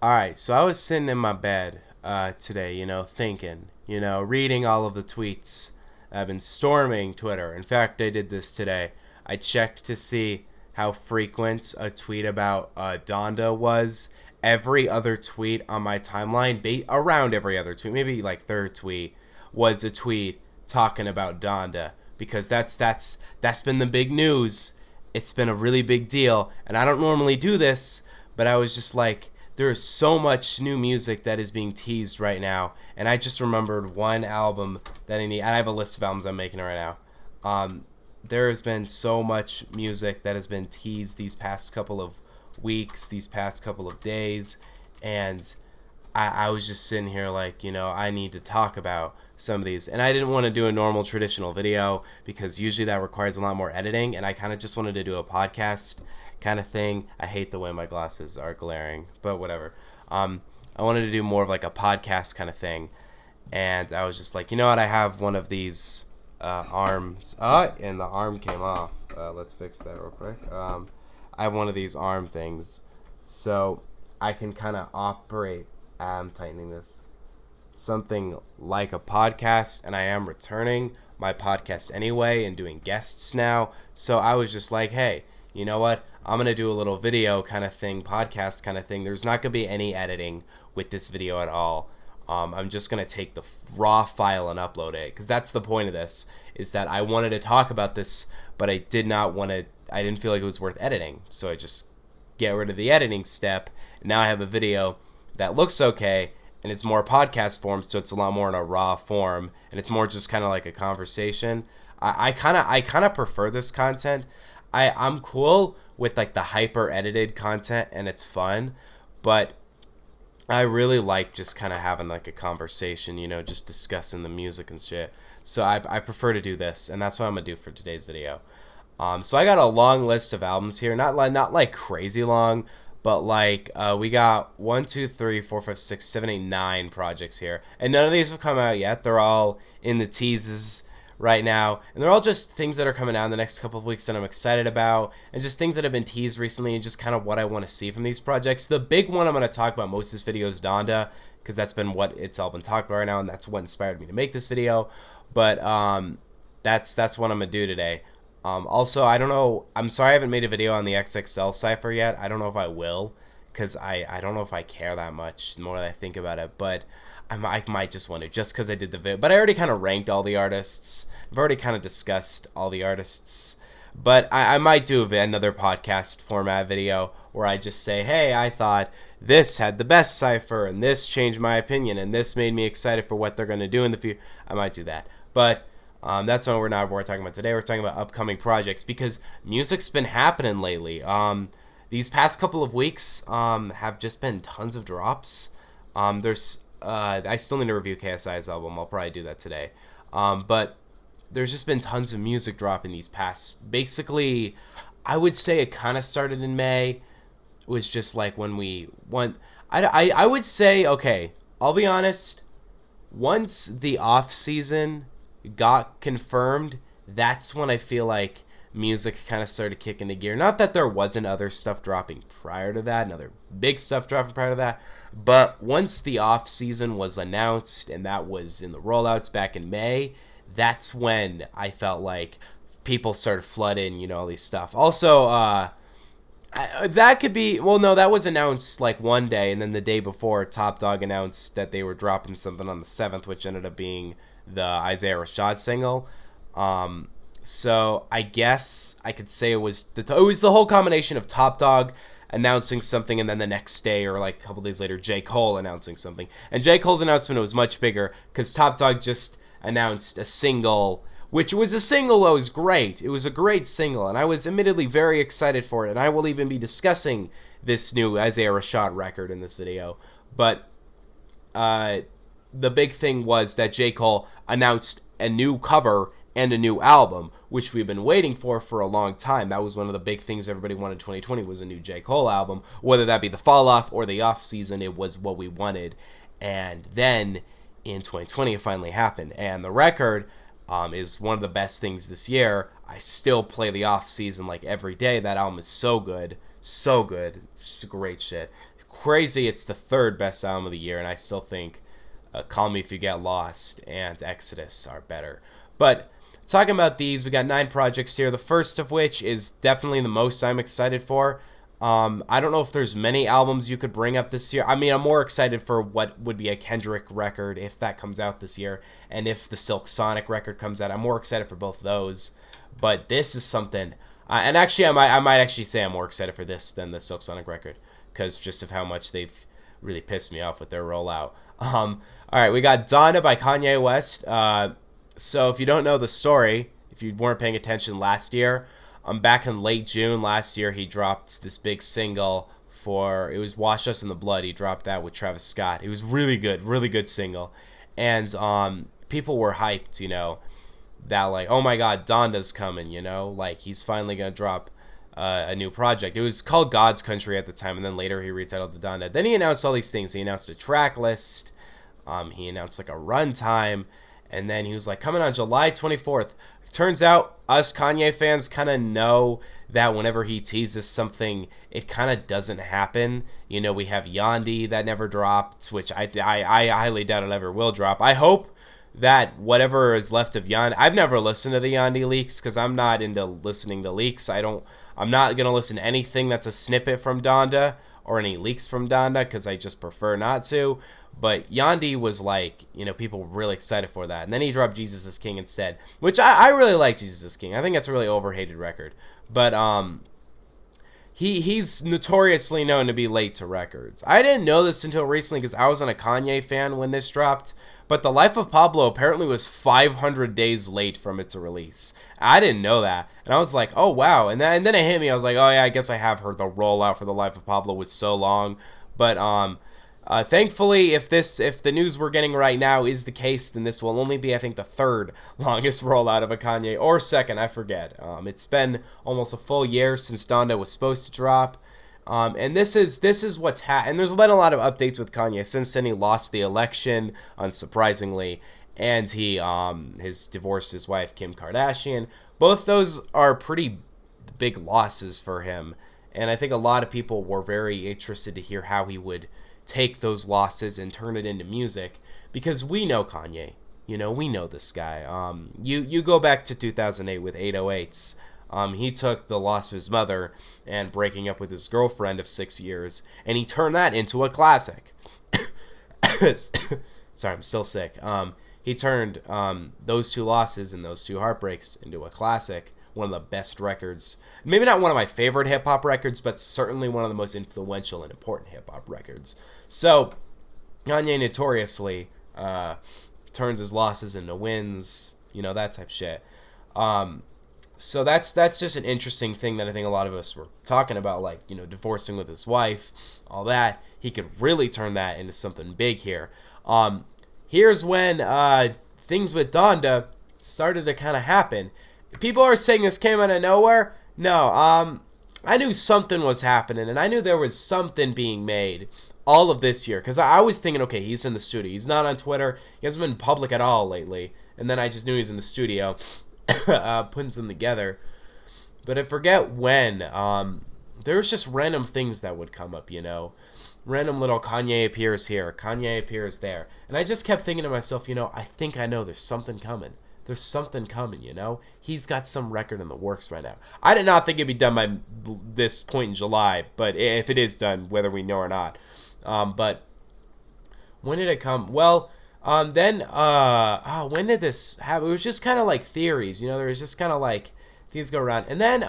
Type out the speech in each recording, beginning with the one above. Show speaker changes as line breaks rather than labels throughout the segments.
All right, so I was sitting in my bed today, thinking, reading all of the tweets. I've been storming Twitter. In fact, I did this today. I checked to see how frequent a tweet about Donda was. Every other tweet on my timeline, around every other tweet, maybe like third tweet, was a tweet talking about Donda because that's been the big news. It's been a really big deal, and I don't normally do this, but I was just like, there is so much new music that is being teased right now, and I just remembered one album that I need. I have a list of albums I'm making right now. There has been so much music that has been teased these past couple of weeks, these past couple of days, and I was just sitting here like, I need to talk about some of these. And I didn't want to do a normal traditional video because usually that requires a lot more editing, and I kind of just wanted to do a podcast kind of thing. I hate the way my glasses are glaring, but whatever. I wanted to do more of like a podcast kind of thing, and I was just like, you know what? I have one of these arms. And the arm came off. Let's fix that real quick. I have one of these arm things, so I can kind of operate. I'm tightening this. Something like a podcast, and I am returning my podcast anyway and doing guests now. So I was just like, hey, you know what? I'm going to do a little video kind of thing, podcast kind of thing. There's not going to be any editing with this video at all. I'm just going to take the raw file and upload it, because that's the point of this, is that I wanted to talk about this, but I didn't feel like it was worth editing. So I just get rid of the editing step. And now I have a video that looks okay, and it's more podcast form, so it's a lot more in a raw form, and it's more just kind of like a conversation. I kind of prefer this content. I'm cool with like the hyper edited content, and it's fun, but I really like just kind of having like a conversation, just discussing the music and shit. So I prefer to do this, and that's what I'm gonna do for today's video. So I got a long list of albums here, not like crazy long, but like we got 1, 2, 3, 4, 5, 6, 7, 8, 9 projects here, and none of these have come out yet. They're all in the teases right now, and they're all just things that are coming out in the next couple of weeks that I'm excited about, and just things that have been teased recently, and just kind of what I want to see from these projects. The big one I'm going to talk about most of this video is Donda, because that's been what it's all been talked about right now, and that's what inspired me to make this video. But that's what I'm going to do today. Also, I don't know, I'm sorry I haven't made a video on the XXL cipher yet. I don't know if I will, because I don't know if I care that much the more that I think about it, but I might just want to, just because I did the video. But I already kind of ranked all the artists. I've already kind of discussed all the artists. But I might do another podcast format video where I just say, hey, I thought this had the best cipher, and this changed my opinion, and this made me excited for what they're going to do in the future. I might do that. But that's not what we're talking about today. We're talking about upcoming projects, because music's been happening lately. These past couple of weeks have just been tons of drops. I still need to review KSI's album. I'll probably do that today. But there's just been tons of music dropping these past. Basically, I would say it kind of started in May. It was just like when we went. I would say, okay, I'll be honest. Once the off season got confirmed, that's when I feel like music kind of started kicking into gear. Not that there wasn't other stuff dropping prior to that, and other big stuff dropping prior to that, but once the off season was announced, and that was in the rollouts back in May, that's when I felt like people started flooding, all these stuff. Also, that could be, well, no, that was announced like one day, and then the day before, Top Dog announced that they were dropping something on the 7th, which ended up being the Isaiah Rashad single. So I guess I could say it was the whole combination of Top Dog announcing something, and then the next day or like a couple days later, J. Cole announcing something. And J. Cole's announcement was much bigger, because Top Dog just announced a single, which was a single that was great. It was a great single, and I was admittedly very excited for it, and I will even be discussing this new Isaiah Rashad record in this video. But the big thing was that J. Cole announced a new cover and a new album, which we've been waiting for a long time. That was one of the big things everybody wanted in 2020, was a new J. Cole album. Whether that be the fall off or the off season, it was what we wanted. And then in 2020, it finally happened. And the record is one of the best things this year. I still play the off season like every day. That album is so good. So good. It's great shit. crazy it's the third best album of the year, and I still think Call Me If You Get Lost and Exodus are better. But talking about these, we got 9 projects here, the first of which is definitely the most I'm excited for. I don't know if there's many albums you could bring up this year. I mean, I'm more excited for what would be a Kendrick record if that comes out this year, and if the Silk Sonic record comes out. I'm more excited for both those. But this is something, and actually, I might actually say I'm more excited for this than the Silk Sonic record, because just of how much they've really pissed me off with their rollout. All right, we got Donda by Kanye West. So if you don't know the story, if you weren't paying attention last year, back in late June last year, he dropped this big single it was Wash Us in the Blood. He dropped that with Travis Scott. It was really good single. And people were hyped, that like, oh my God, Donda's coming, like he's finally going to drop a new project. It was called God's Country at the time, and then later he retitled the Donda. Then he announced all these things. He announced a track list. He announced like a runtime. And then he was like, coming on July 24th. Turns out us Kanye fans kind of know that whenever he teases something, it kind of doesn't happen. We have Yandhi that never dropped, which I highly doubt it ever will drop. I hope that whatever is left of Yandhi, I've never listened to the Yandhi leaks because I'm not into listening to leaks. I'm not going to listen to anything that's a snippet from Donda or any leaks from Donda because I just prefer not to. But Yandhi was like, people were really excited for that. And then he dropped Jesus is King instead, which I really like Jesus is King. I think that's a really overhated record. But he's notoriously known to be late to records. I didn't know this until recently because I wasn't a Kanye fan when this dropped. But The Life of Pablo apparently was 500 days late from its release. I didn't know that. And I was like, oh, wow. And then it hit me. I was like, oh, yeah, I guess I have heard the rollout for The Life of Pablo was so long. But thankfully, if the news we're getting right now is the case, then this will only be, I think, the third longest rollout of a Kanye, or second, I forget. It's been almost a full year since Donda was supposed to drop. And this is what's and there's been a lot of updates with Kanye since then. He lost the election, unsurprisingly, and he his divorced his wife Kim Kardashian. Both those are pretty big losses for him, and I think a lot of people were very interested to hear how he would take those losses and turn it into music, because we know Kanye. We know this guy. You go back to 2008 with 808s. He took the loss of his mother and breaking up with his girlfriend of 6 years, and he turned that into a classic. Sorry, I'm still sick. He turned those two losses and those two heartbreaks into a classic, one of the best records. Maybe not one of my favorite hip-hop records, but certainly one of the most influential and important hip-hop records. So, Kanye notoriously turns his losses into wins, that type of shit. So that's just an interesting thing that I think a lot of us were talking about, like, divorcing with his wife, all that. He could really turn that into something big here. Here's when things with Donda started to kind of happen. People are saying this came out of nowhere. No, I knew something was happening, and I knew there was something being made all of this year, because I was thinking, okay, he's in the studio. He's not on Twitter. He hasn't been public at all lately. And then I just knew he was in the studio putting them together. But I forget when. There was just random things that would come up, Random little Kanye appears here, Kanye appears there. And I just kept thinking to myself, I think I know there's something coming. There's something coming, He's got some record in the works right now. I did not think it'd be done by this point in July, but if it is done, whether we know or not. But when did it come? Well, when did this happen? It was just kind of like theories, there was just kind of like things go around. And then,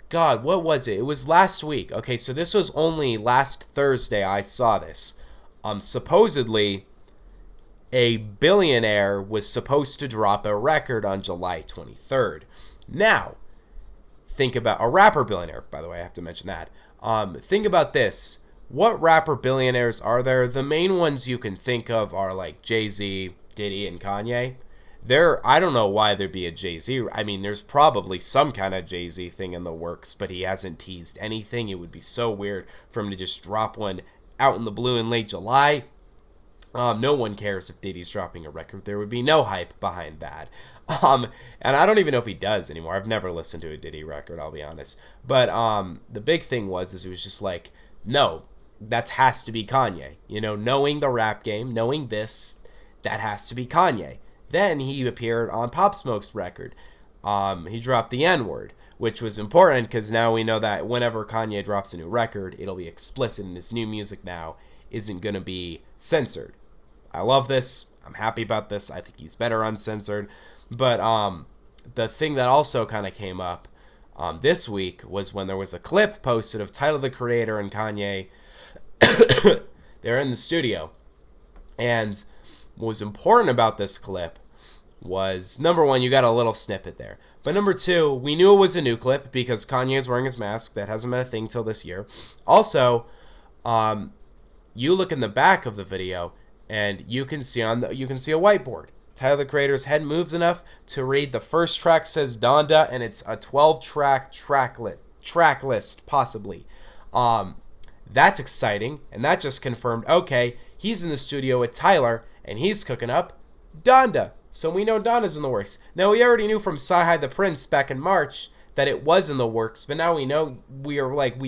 God, what was it? It was last week. Okay, so this was only last Thursday I saw this. Supposedly, a billionaire was supposed to drop a record on July 23rd. Now, think about a rapper billionaire, by the way, I have to mention that. Think about this. What rapper billionaires are there? The main ones you can think of are like Jay-Z, Diddy, and Kanye. I don't know why there'd be a Jay-Z. I mean, there's probably some kind of Jay-Z thing in the works, but he hasn't teased anything. It would be so weird for him to just drop one out in the blue in late July. No one cares if Diddy's dropping a record. There would be no hype behind that. And I don't even know if he does anymore. I've never listened to a Diddy record, I'll be honest. But the big thing was it was just like, no, that has to be Kanye. You know, knowing the rap game, knowing this, that has to be Kanye. Then he appeared on Pop Smoke's record. He dropped the N-word, which was important because now we know that whenever Kanye drops a new record, it'll be explicit, and his new music now isn't going to be censored. I love this. I'm happy about this. I think he's better uncensored. But the thing that also kind of came up this week was when there was a clip posted of Tyler, the Creator, and Kanye. They're in the studio. And what was important about this clip was, number one, you got a little snippet there. But number two, we knew it was a new clip because Kanye is wearing his mask. That hasn't been a thing till this year. Also, you look in the back of the video, and you can see a whiteboard. Tyler, the Creator's head moves enough to read the first track says Donda, and it's a 12-track track list, possibly. That's exciting, and that just confirmed, okay, he's in the studio with Tyler, and he's cooking up Donda. So we know Donda's in the works. Now, we already knew from Sci-Hi the Prince back in March that it was in the works, but now we know we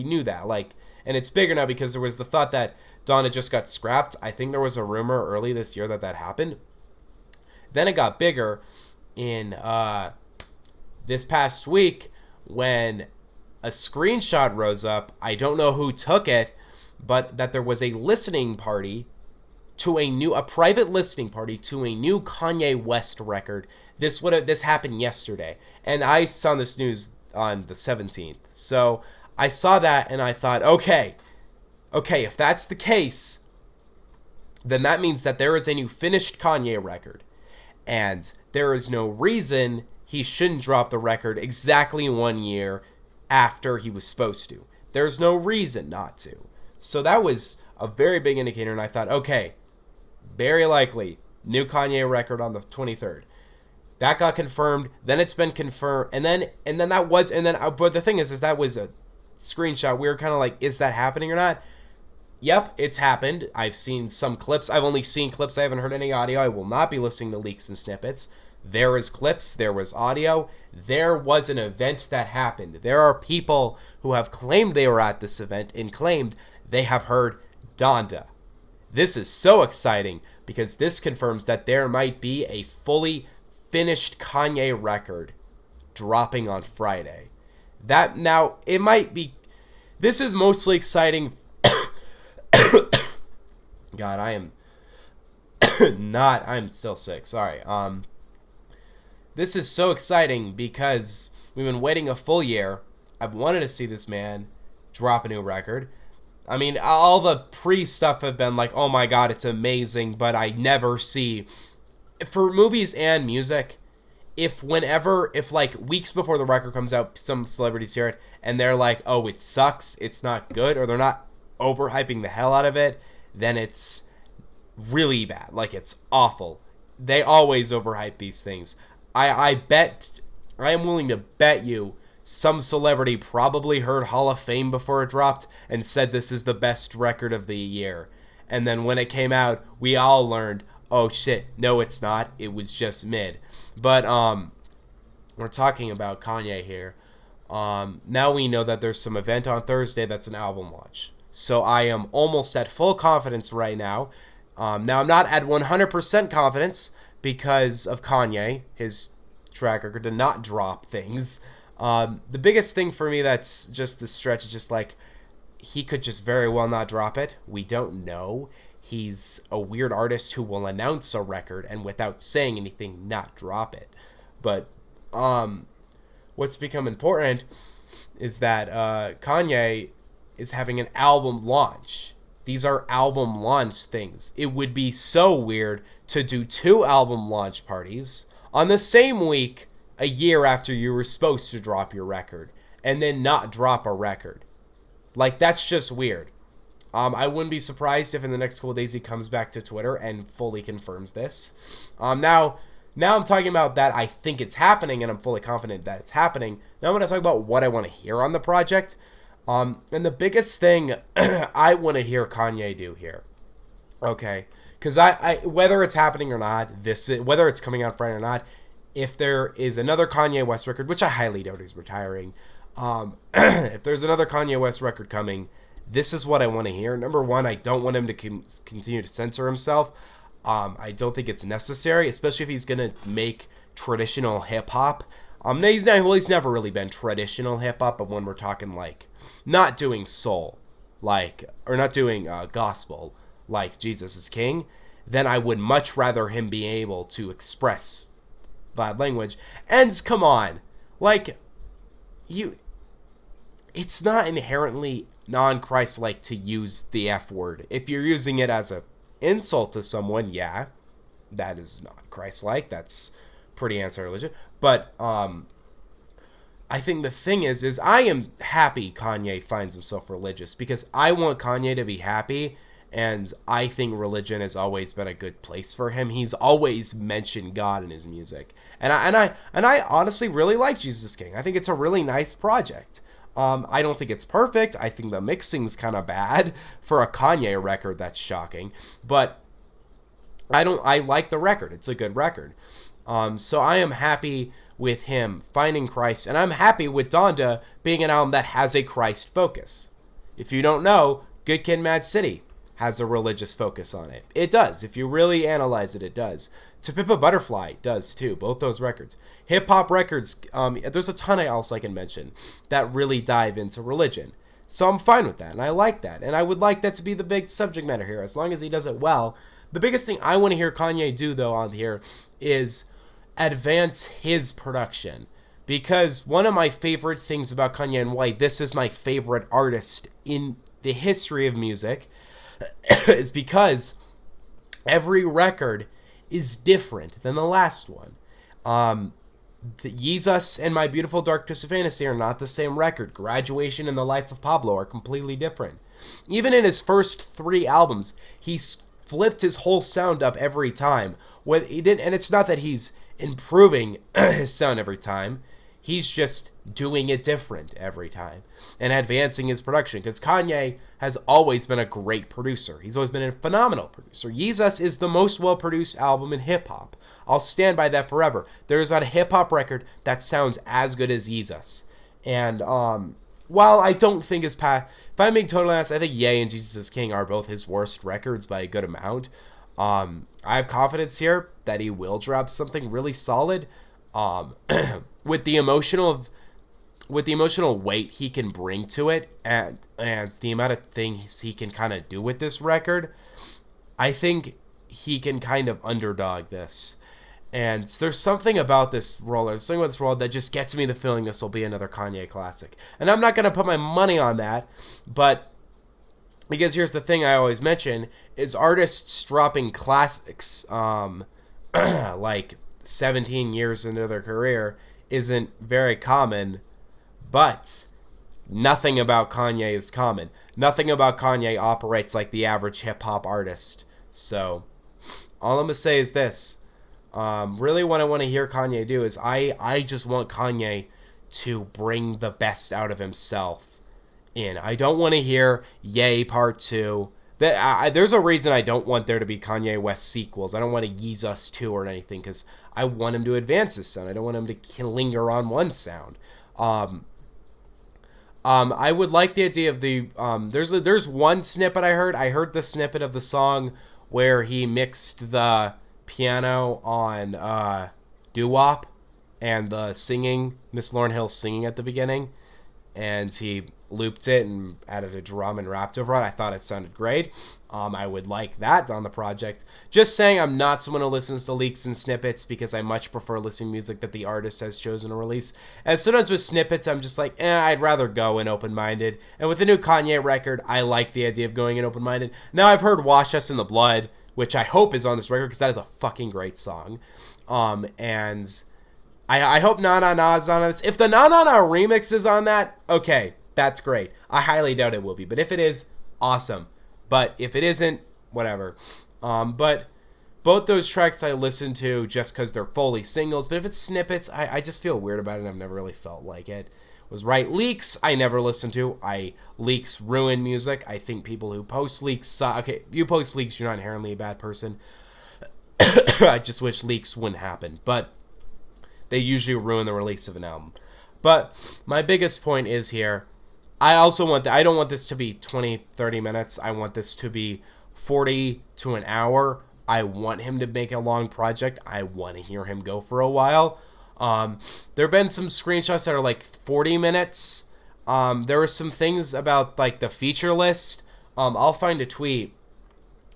knew that. And it's bigger now because there was the thought that Donda just got scrapped. I think there was a rumor early this year that happened. Then it got bigger in this past week when a screenshot rose up. I don't know who took it, but that there was a listening party to a private listening party to a new Kanye West record. This happened yesterday, and I saw this news on the 17th. So I saw that and I thought, okay, if that's the case, then that means that there is a new finished Kanye record, and there is no reason he shouldn't drop the record exactly 1 year after he was supposed to. There's no reason not to. So that was a very big indicator, and I thought, okay, very likely new Kanye record on the 23rd. That got confirmed. Then it's been confirmed, but the thing is that was a screenshot. We were kind of like, is that happening or not? Yep, it's happened. I've seen some clips. I've only seen clips. I haven't heard any audio. I will not be listening to leaks and snippets. There is clips. There was audio. There was an event that happened. There are people who have claimed they were at this event and claimed they have heard Donda. This is so exciting because this confirms that there might be a fully finished Kanye record dropping on Friday. That now, it might be... This is mostly exciting... God, I am I'm still sick. Sorry. This is so exciting because we've been waiting a full year. I've wanted to see this man drop a new record. I mean, all the pre-stuff have been like, oh my God, it's amazing, but I never see... For movies and music, if weeks before the record comes out, some celebrities hear it, and they're like, oh, it sucks, it's not good, or they're not overhyping the hell out of it, then it's really bad. It's awful. They always overhype these things. I am willing to bet you some celebrity probably heard Hall of Fame before it dropped and said this is the best record of the year. And then when it came out, we all learned, oh shit, no it's not. It was just mid. But we're talking about Kanye here. Now we know that there's some event on Thursday that's an album launch. So I am almost at full confidence right now. Now I'm not at 100% confidence because of Kanye, his track record to not drop things. The biggest thing for me that's just the stretch is just he could just very well not drop it. We don't know. He's a weird artist who will announce a record and without saying anything not drop it. But what's become important is that Kanye is having an album launch. These are album launch things. It would be so weird to do 2 album launch parties on the same week a year after you were supposed to drop your record and then not drop a record. That's just weird. I wouldn't be surprised if in the next couple of days he comes back to Twitter and fully confirms this. Now I'm talking about that I think it's happening and I'm fully confident that it's happening. Now I'm going to talk about what I want to hear on the project. And the biggest thing I want to hear Kanye do here, okay, because I whether it's happening or not, whether it's coming out Friday or not, if there is another Kanye West record, which I highly doubt he's retiring, if there's another Kanye West record coming, this is what I want to hear. Number one, I don't want him to continue to censor himself. I don't think it's necessary, especially if he's gonna make traditional hip hop. No, he's never really been traditional hip hop, but when we're talking like not doing soul, like, or not doing gospel, like Jesus is King, then I would much rather him be able to express bad language. And come on, like, it's not inherently non-Christ-like to use the F word. If you're using it as a insult to someone, yeah, that is not Christ-like. That's pretty anti-religion. But I think the thing is I am happy Kanye finds himself religious, because I want Kanye to be happy, and I think religion has always been a good place for him. He's always mentioned God in his music, and I honestly really like Jesus King. I think it's a really nice project. I don't think it's perfect. I think the mixing's kind of bad for a Kanye record. That's shocking, but I like the record. It's a good record. So I am happy with him finding Christ, and I'm happy with Donda being an album that has a Christ focus. If you don't know, Good Kid, Mad City has a religious focus on it. It does. If you really analyze it, it does. To Pimp a Butterfly does too. Both those records. Hip-hop records, there's a ton else I can mention that really dive into religion. So I'm fine with that, and I like that. And I would like that to be the big subject matter here, as long as he does it well. The biggest thing I want to hear Kanye do, though, on here is advance his production. Because one of my favorite things about Kanye, and why this is my favorite artist in the history of music, is because every record is different than the last one. The Yeezus and My Beautiful Dark Twisted Fantasy are not the same record. Graduation and The Life of Pablo are completely different. Even in his first 3 albums, he flipped his whole sound up every time. And it's not that he's improving his sound every time. He's just doing it different every time and advancing his production, because Kanye has always been a great producer. He's always been a phenomenal producer. Yeezus is the most well-produced album in hip-hop. I'll stand by that forever. There is not a hip-hop record that sounds as good as Yeezus. And while I don't think if I'm being totally honest, I think Ye and Jesus is King are both his worst records by a good amount. I have confidence here that he will drop something really solid. With the emotional weight he can bring to it, and the amount of things he can kind of do with this record, I think he can kind of underdog this. And there's something about this roller, that just gets me the feeling this will be another Kanye classic. And I'm not going to put my money on that, but because here's the thing I always mention, is artists dropping classics like 17 years into their career isn't very common, but nothing about Kanye is common. Nothing about Kanye operates like the average hip-hop artist. So all I'm going to say is this. Really what I want to hear Kanye do is I just want Kanye to bring the best out of himself in. I don't want to hear Ye Part 2. There's a reason I don't want there to be Kanye West sequels. I don't want to Yeezus 2 or anything, because I want him to advance his sound. I don't want him to linger on one sound. I would like the idea of the there's one snippet I heard. I heard the snippet of the song where he mixed the piano on doo-wop and the singing, Miss Lauryn Hill singing at the beginning, and he looped it and added a drum and rapped over it. I thought it sounded great. I would like that on the project. Just saying, I'm not someone who listens to leaks and snippets, because I much prefer listening to music that the artist has chosen to release. And sometimes with snippets, I'm just like, I'd rather go in open-minded. And with the new Kanye record, I like the idea of going in open-minded. Now, I've heard Wash Us in the Blood, which I hope is on this record, because that is a fucking great song. And I hope Na Na Na is on this. If the Na Na Na remix is on that, okay, that's great. I highly doubt it will be, but if it is, awesome. But if it isn't, whatever. But both those tracks I listen to just because they're fully singles, but if it's snippets, I just feel weird about it. I've never really felt like it was right. Leaks, I never listen to. Leaks ruin music. I think people who post leaks, okay, you post leaks, you're not inherently a bad person. I just wish leaks wouldn't happen, but they usually ruin the release of an album. But my biggest point is here, I also want I don't want this to be 20, 30 minutes. I want this to be 40 to an hour. I want him to make a long project. I want to hear him go for a while. There have been some screenshots that are like 40 minutes. There were some things about like the feature list. I'll find a tweet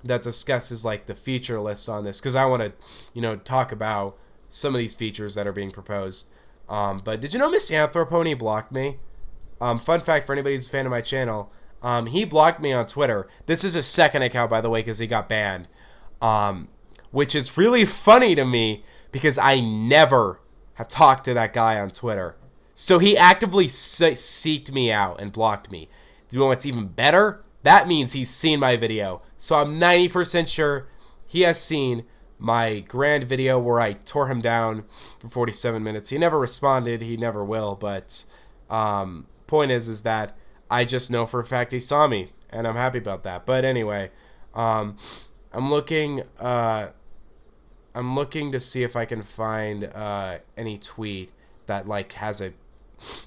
that discusses like the feature list on this because I want to, talk about some of these features that are being proposed. But did you know Miss Anthropony blocked me? Fun fact for anybody who's a fan of my channel, he blocked me on Twitter. This is his second account, by the way, because he got banned. Which is really funny to me because I never have talked to that guy on Twitter. So he actively seeked me out and blocked me. Do you know what's even better? That means he's seen my video. So I'm 90% sure he has seen my grand video where I tore him down for 47 minutes. He never responded. He never will. But point is that I just know for a fact he saw me, and I'm happy about that. But anyway, I'm looking to see if I can find any tweet that like has a.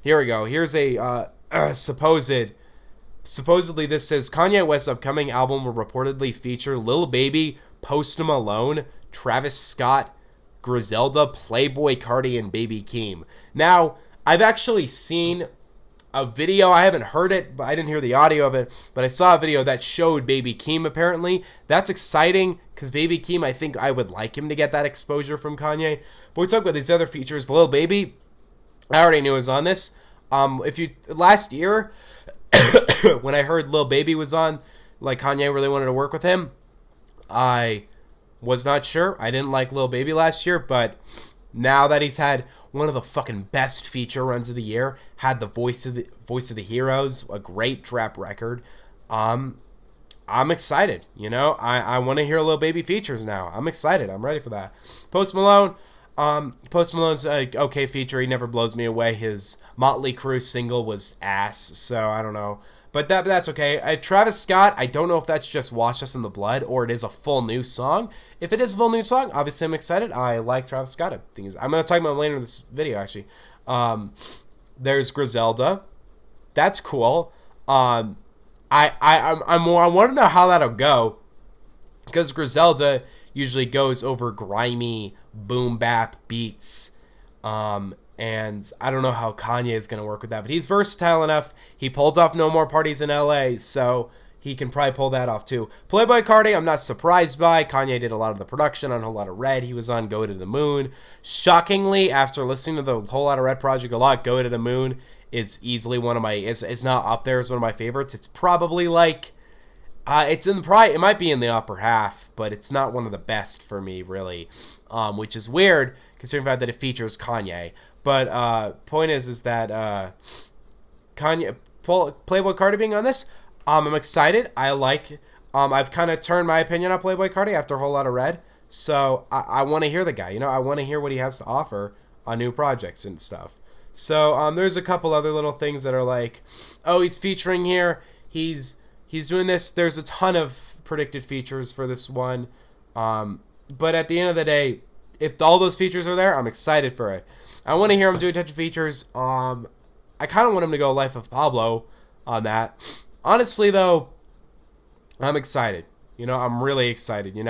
Here we go. Here's a supposedly this says Kanye West's upcoming album will reportedly feature Lil Baby, Post Malone, Travis Scott, Griselda, Playboi Carti, and Baby Keem. Now, I've actually seen a video. I haven't heard it, but I didn't hear the audio of it, but I saw a video that showed Baby Keem apparently. That's exciting because Baby Keem, I think I would like him to get that exposure from Kanye. But we talk about these other features. Lil Baby, I already knew was on this. Last year, when I heard Lil Baby was on, like Kanye really wanted to work with him, I was not sure. I didn't like Lil Baby last year, but now that he's had one of the fucking best feature runs of the year, had the Voice of the Heroes, a great trap record, I'm excited. I want to hear Lil Baby features now. I'm excited. I'm ready for that. Post Malone's okay feature. He never blows me away. His Motley Crue single was ass, so I don't know. But that's okay. Travis Scott, I don't know if that's just Wash Us in the Blood or it is a full new song. If it is a full new song, obviously I'm excited. I like Travis Scott. I'm going to talk about him later in this video, actually. There's Griselda. That's cool. I want to know how that'll go because Griselda usually goes over grimy boom bap beats. And I don't know how Kanye is going to work with that, but he's versatile enough. He pulled off No More Parties in LA, so he can probably pull that off too. Playboi Carti, I'm not surprised by. Kanye did a lot of the production on Whole Lotta Red. He was on Go to the Moon. Shockingly, after listening to the Whole Lotta Red project a lot, Go to the Moon is easily one of my, it's not up there as one of my favorites. It's probably like, it might be in the upper half, but it's not one of the best for me, really, which is weird considering the fact that it features Kanye. But point is that Playboi Carti being on this, I'm excited. I've kind of turned my opinion on Playboi Carti after a Whole Lotta Red, so I want to hear the guy. I want to hear what he has to offer on new projects and stuff. So there's a couple other little things that are like, oh, he's featuring here. He's doing this. There's a ton of predicted features for this one. But at the end of the day, if all those features are there, I'm excited for it. I want to hear him do a touch of features. I kind of want him to go Life of Pablo on that. Honestly, though, I'm excited. I'm really excited, And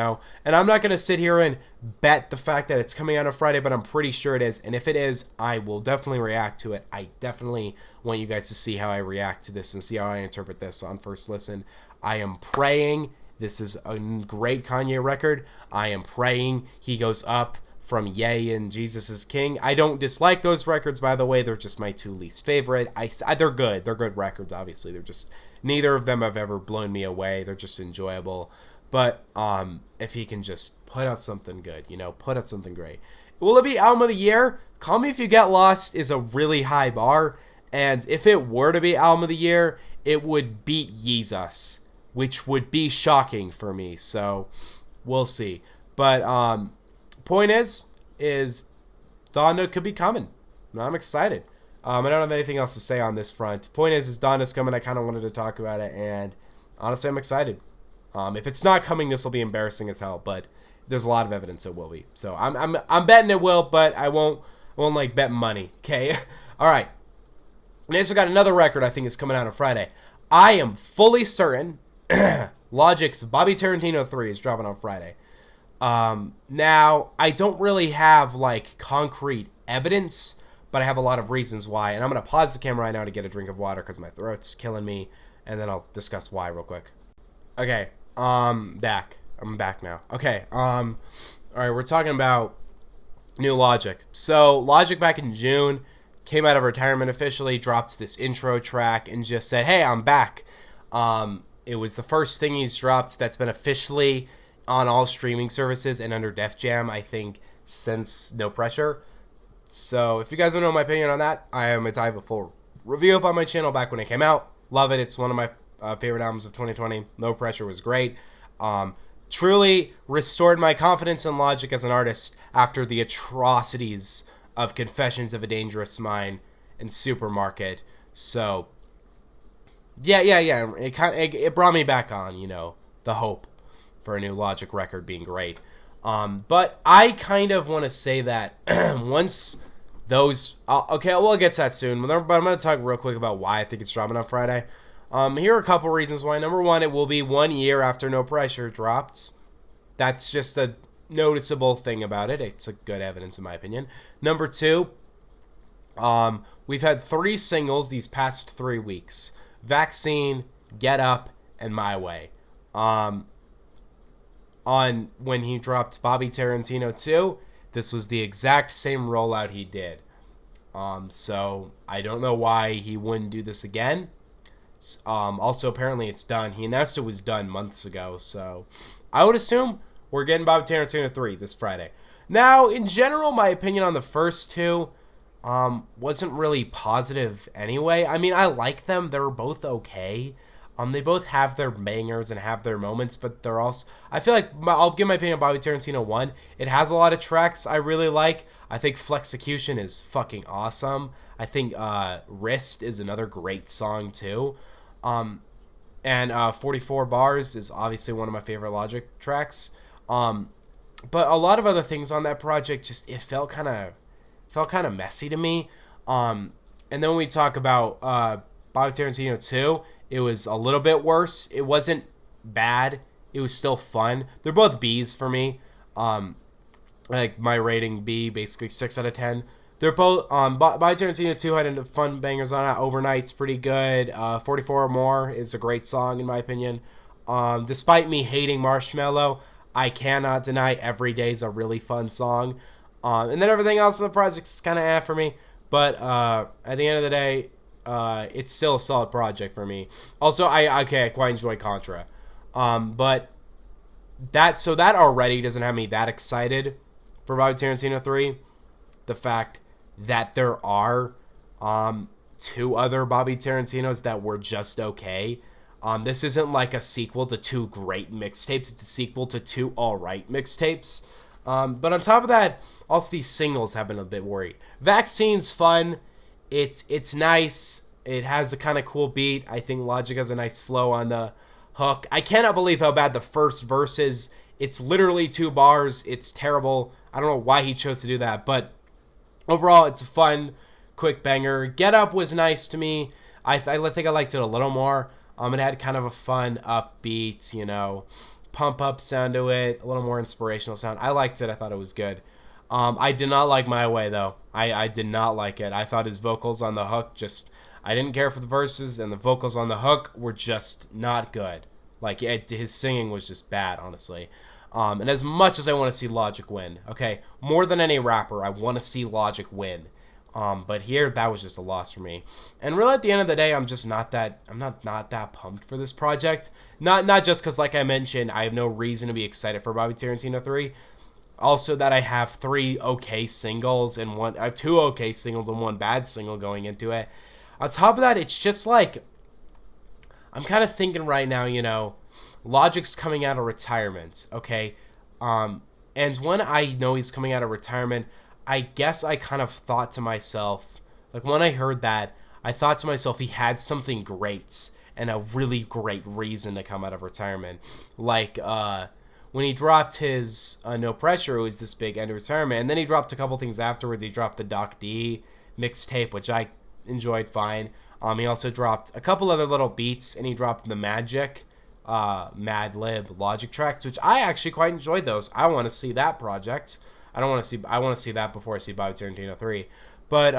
I'm not going to sit here and bet the fact that it's coming out on Friday, but I'm pretty sure it is. And if it is, I will definitely react to it. I definitely want you guys to see how I react to this and see how I interpret this on first listen. I am praying this is a great Kanye record. I am praying he goes up from Ye and Jesus is King. I don't dislike those records, by the way. They're just my two least favorite. They're good. They're good records, obviously. They're just, neither of them have ever blown me away. They're just enjoyable. But if he can just put out something good, put out something great. Will it be album of the year? Call Me If You Get Lost is a really high bar. And if it were to be album of the year, it would beat Yeezus, which would be shocking for me. So we'll see. But point is Donda could be coming. I'm excited. I don't have anything else to say on this front. Point is Donda's coming. I kind of wanted to talk about it, and honestly, I'm excited. If it's not coming, this will be embarrassing as hell. But there's a lot of evidence it will be. So I'm betting it will, but I won't like bet money. Okay. All right. And also got another record I think is coming out on Friday. I am fully certain Logic's Bobby Tarantino 3 is dropping on Friday. Now, I don't really have, like, concrete evidence, but I have a lot of reasons why. And I'm going to pause the camera right now to get a drink of water because my throat's killing me. And then I'll discuss why real quick. Okay, back. I'm back now. Okay, alright, we're talking about new Logic. So, Logic back in June came out of retirement officially, dropped this intro track, and just said, hey, I'm back. It was the first thing he's dropped that's been officially on all streaming services and under Def Jam, I think, since No Pressure. So, if you guys want to know my opinion on that, I have a full review up on my channel back when it came out. Love it. It's one of my favorite albums of 2020. No Pressure was great. Truly restored my confidence in Logic as an artist after the atrocities of Confessions of a Dangerous Mind and Supermarket. So, yeah. It brought me back on, the hope for a new Logic record being great. But I kind of want to say that once those... okay, we'll get to that soon. But I'm going to talk real quick about why I think it's dropping on Friday. Here are a couple reasons why. Number one, it will be 1 year after No Pressure dropped. That's just a noticeable thing about it. It's a good evidence, in my opinion. Number two, we've had 3 singles these past 3 weeks. Vaccine, Get Up, and My Way. On when he dropped Bobby Tarantino 2, this was the exact same rollout he did. So I don't know why he wouldn't do this again. Also, apparently it's done. He announced it was done months ago, so I would assume we're getting Bobby Tarantino 3 this Friday. Now, in general, my opinion on the first 2 wasn't really positive anyway. I mean, I like them. They're both okay. They both have their bangers and have their moments, but they're also... I feel like... I'll give my opinion on Bobby Tarantino 1. It has a lot of tracks I really like. I think Flexecution is fucking awesome. I think Wrist is another great song, too. And 44 Bars is obviously one of my favorite Logic tracks. But a lot of other things on that project just... It felt kind of messy to me. And then when we talk about Bobby Tarantino 2... It was a little bit worse. It wasn't bad. It was still fun. They're both B's for me. Like my rating B, basically 6 out of 10. They're both Bobby Tarantino 2 had fun bangers on it. Overnight's pretty good. 44 or More is a great song in my opinion. Despite me hating Marshmello, I cannot deny Every Day's a really fun song. And then everything else in the project is kind of for me. But at the end of the day, it's still a solid project for me. Also, I quite enjoy Contra. But that already doesn't have me that excited for Bobby Tarantino 3. The fact that there are 2 other Bobby Tarantinos that were just okay. This isn't like a sequel to 2 great mixtapes. It's a sequel to 2 alright mixtapes. But on top of that, also these singles have been a bit worried. Vaccine's fun. It's nice. It has a kind of cool beat. I think Logic has a nice flow on the hook. I cannot believe how bad the first verse is. It's literally 2 bars. It's terrible. I don't know why he chose to do that. But overall, it's a fun, quick banger. Get Up was nice to me. I think I liked it a little more. It had kind of a fun, upbeat, pump-up sound to it. A little more inspirational sound. I liked it. I thought it was good. I did not like My Way, though. I did not like it. I thought his vocals on the hook I didn't care for the verses, and the vocals on the hook were just not good. Like, his singing was just bad, honestly. And as much as I want to see Logic win, okay, more than any rapper, I want to see Logic win. But here, that was just a loss for me. And really, at the end of the day, I'm not that pumped for this project. Not just because, like I mentioned, I have no reason to be excited for Bobby Tarantino 3. Also, that I have 3 okay singles and I have 2 okay singles and 1 bad single going into it. On top of that, it's just like, I'm kind of thinking right now, Logic's coming out of retirement, okay? And when I know he's coming out of retirement, I guess I kind of thought to myself, like when I heard that, I thought to myself he had something great and a really great reason to come out of retirement. Like, when he dropped his No Pressure, it was this big end of retirement. And then he dropped a couple things afterwards. He dropped the Doc D mixtape, which I enjoyed fine. He also dropped a couple other little beats, and he dropped the Magic, Mad Lib Logic tracks, which I actually quite enjoyed those. I want to see that project. I want to see that before I see Bobby Tarantino 3. But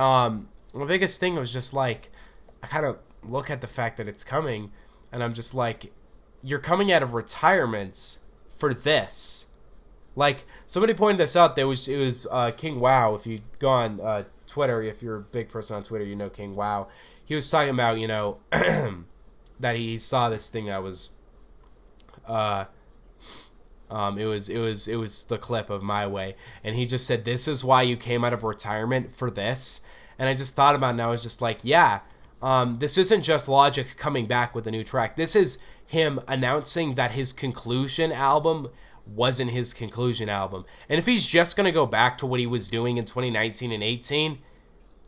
the biggest thing was just like, I kind of look at the fact that it's coming, and I'm just like, you're coming out of retirement for this. Like, somebody pointed this out. It was King Wow. If you go on Twitter, if you're a big person on Twitter, you know King Wow. He was talking about, that he saw this thing that was, it was the clip of My Way, and he just said, "This is why you came out of retirement, for this." And I just thought about it, and I was just like, yeah, this isn't just Logic coming back with a new track. This is him announcing that his conclusion album wasn't his conclusion album. And if he's just going to go back to what he was doing in 2019 and 18,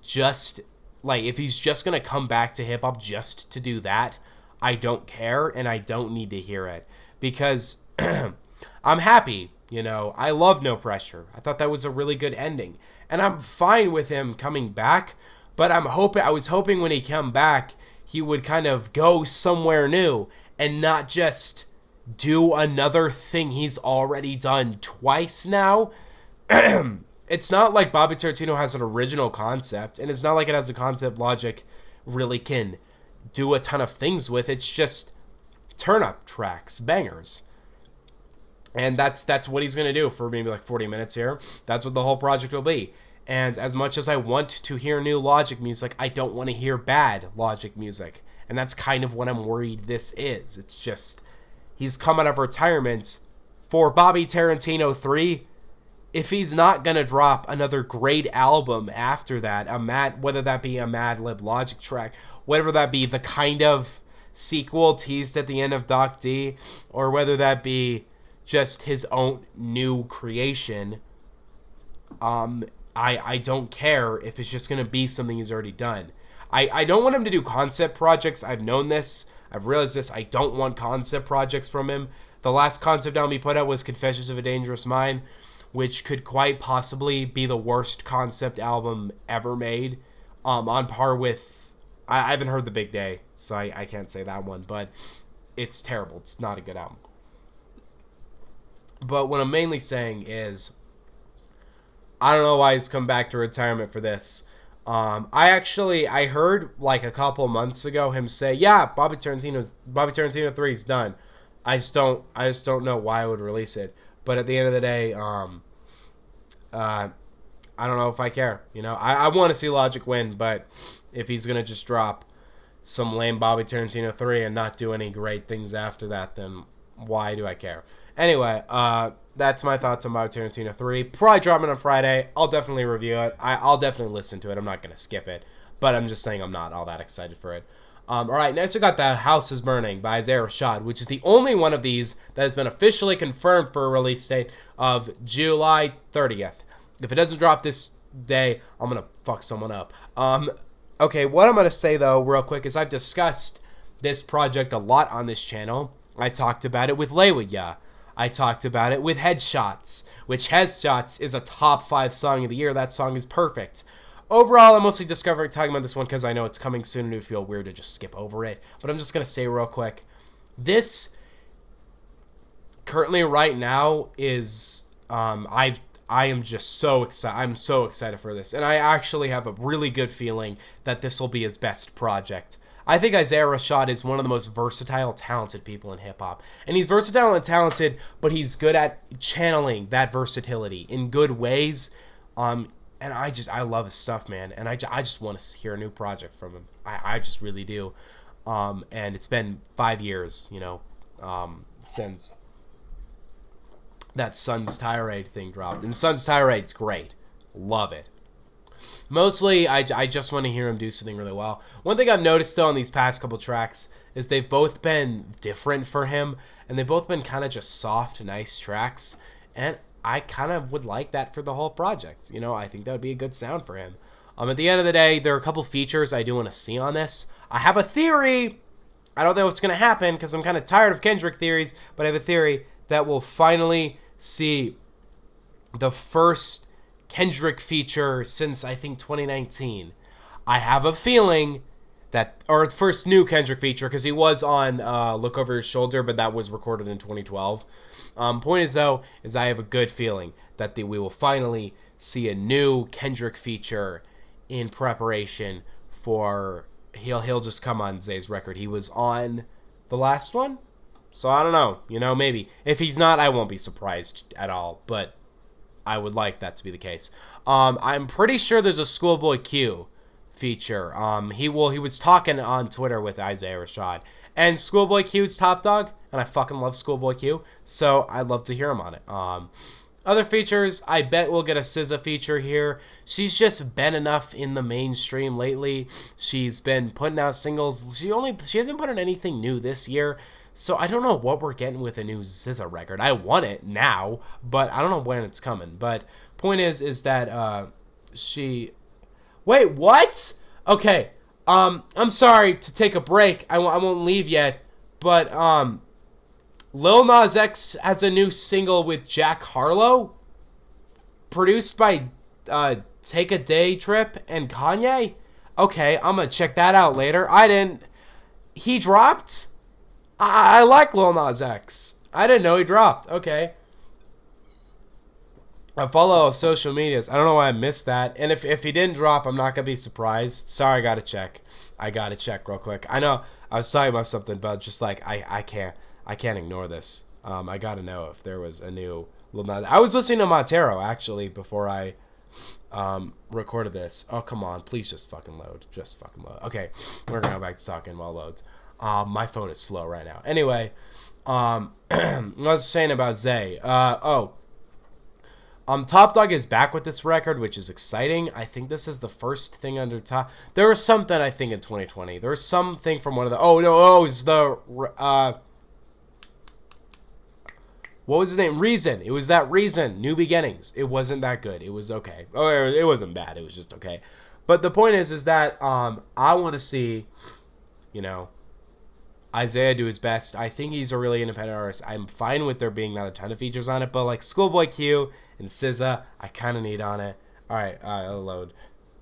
if he's just going to come back to hip-hop just to do that, I don't care, and I don't need to hear it. Because I'm happy, I love No Pressure. I thought that was a really good ending. And I'm fine with him coming back, but I was hoping when he came back, he would kind of go somewhere new and not just do another thing he's already done twice now. It's not like Bobby Tarantino has an original concept, and it's not like it has a concept Logic really can do a ton of things with. It's just turn-up tracks, bangers. And that's what he's going to do for maybe like 40 minutes here. That's what the whole project will be. And as much as I want to hear new Logic music, I don't want to hear bad Logic music. And that's kind of what I'm worried this is. It's just, he's come out of retirement for Bobby Tarantino 3. If he's not going to drop another great album after that, whether that be a Mad Lib Logic track, whether that be the kind of sequel teased at the end of Doc D, or whether that be just his own new creation, I don't care if it's just going to be something he's already done. I don't want him to do concept projects. I've known this. I've realized this. I don't want concept projects from him. The last concept album he put out was Confessions of a Dangerous Mind, which could quite possibly be the worst concept album ever made. On par with, I haven't heard The Big Day, so I can't say that one, but it's terrible. It's not a good album. But what I'm mainly saying is, I don't know why he's come back to retirement for this. I heard like a couple months ago him say, yeah, Bobby Tarantino 3 is done. I just don't know why I would release it. But at the end of the day, I don't know if I care. I want to see Logic win, but if he's going to just drop some lame Bobby Tarantino 3 and not do any great things after that, then why do I care? Anyway, that's my thoughts on Bobby Tarantino 3. Probably dropping on Friday. I'll definitely review it. I'll definitely listen to it. I'm not going to skip it. But I'm just saying I'm not all that excited for it. Alright, next we got The House is Burning by Isaiah Rashad, which is the only one of these that has been officially confirmed for a release date of July 30th. If it doesn't drop this day, I'm going to fuck someone up. Okay, what I'm going to say, though, real quick, is I've discussed this project a lot on this channel. I talked about it with Lay With Ya. I talked about it with Headshots, which Headshots is a top 5 song of the year. That song is perfect. Overall, I'm mostly talking about this one because I know it's coming soon and it would feel weird to just skip over it. But I'm just going to say real quick, this currently right now is, I am just so excited. I'm so excited for this. And I actually have a really good feeling that this will be his best project. I think Isaiah Rashad is one of the most versatile, talented people in hip-hop. And he's versatile and talented, but he's good at channeling that versatility in good ways. And I love his stuff, man. And I just want to hear a new project from him. I just really do. And it's been 5 years, since that Sun's Tirade thing dropped. And Sun's Tirade's great. Love it. Mostly, I just want to hear him do something really well. One thing I've noticed, though, on these past couple tracks is they've both been different for him, and they've both been kind of just soft, nice tracks, and I kind of would like that for the whole project. I think that would be a good sound for him. At the end of the day, there are a couple features I do want to see on this. I have a theory. I don't know what's going to happen because I'm kind of tired of Kendrick theories, but I have a theory that we'll finally see the first Kendrick feature since, I think, 2019. I have a feeling that, or first new Kendrick feature, because he was on Look Over His Shoulder, but that was recorded in 2012. Point is, though, is I have a good feeling that we will finally see a new Kendrick feature in preparation for, he'll just come on Zay's record. He was on the last one, so I don't know, maybe. If he's not, I won't be surprised at all, but I would like that to be the case. I'm pretty sure there's a Schoolboy Q feature. He was talking on Twitter with Isaiah Rashad, and Schoolboy Q's top dog, and I fucking love Schoolboy Q, so I'd love to hear him on it. Other features, I bet we'll get a SZA feature here. She's just been enough in the mainstream lately. She's been putting out singles. She hasn't put out anything new this year, so I don't know what we're getting with a new SZA record. I want it now, but I don't know when it's coming. But point is that she... Wait, what? Okay, I'm sorry to take a break. I won't leave yet, but Lil Nas X has a new single with Jack Harlow, produced by Take a Day Trip and Kanye. Okay, I'm gonna check that out later. He dropped? I like Lil Nas X. I didn't know he dropped. Okay. I follow social medias. I don't know why I missed that. And if he didn't drop, I'm not going to be surprised. Sorry, I got to check. I got to check real quick. I know I was talking about something, but just like, I can't ignore this. I got to know if there was a new Lil Nas. I was listening to Montero, actually, before I recorded this. Oh, come on. Please just fucking load. Just fucking load. Okay, we're going to go back to talking while it loads. My phone is slow right now. Anyway, what I was saying about Zay. Top Dog is back with this record, which is exciting. I think this is the first thing under Top. There was something, I think, in 2020. There was something from one of the... it's the... what was his name? Reason. It was that Reason. New Beginnings. It wasn't that good. It was okay. Oh, it wasn't bad. It was just okay. But the point is that I want to see, Isaiah do his best. I think he's a really independent artist. I'm fine with there being not a ton of features on it, but like Schoolboy Q and SZA, I kind of need on it. All right, it'll load.